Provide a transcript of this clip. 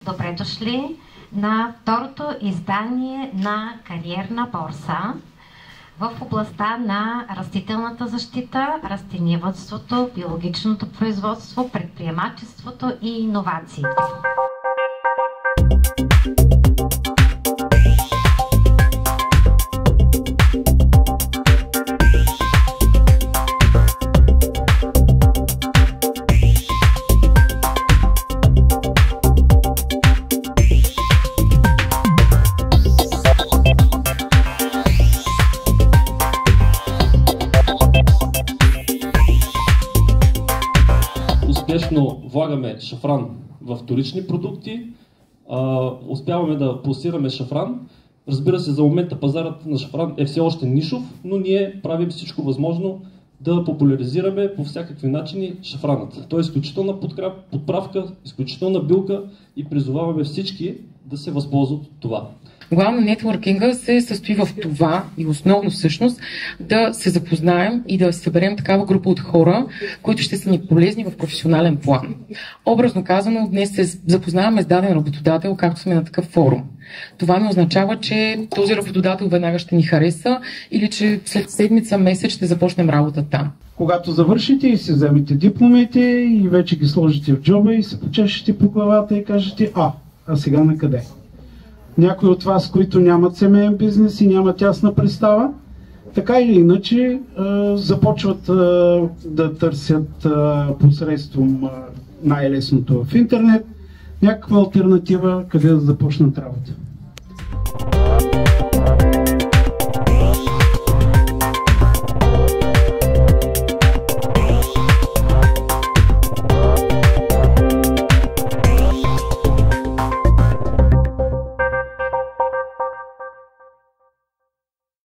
Добре дошли на второто издание на Кариерна борса в областта на растителната защита, растениевъдството, биологичното производство, предприемачеството и иновациите. Успешно влагаме шафран в вторични продукти, успяваме да пласираме шафран. Разбира се, за момента пазарът на шафран е все още нишов, но ние правим всичко възможно да популяризираме по всякакви начини шафранът. Той е изключителна подправка, изключителна билка и призоваваме всички да се възползват от това. Главно нетворкинга се състои в това и основно всъщност да се запознаем и да съберем такава група от хора, които ще са ни полезни в професионален план. Образно казано, днес се запознаваме с даден работодател, както сме на такъв форум. Това не означава, че този работодател веднага ще ни хареса или че след седмица, месец ще започнем работа там. Когато завършите и си вземете дипломите и вече ги сложите в джоба и се почешете по главата и кажете а сега на къде? Някои от вас, които нямат семейен бизнес и нямат ясна представа, така или иначе започват да търсят посредством най-лесното в интернет някаква алтернатива, къде да започнат работа.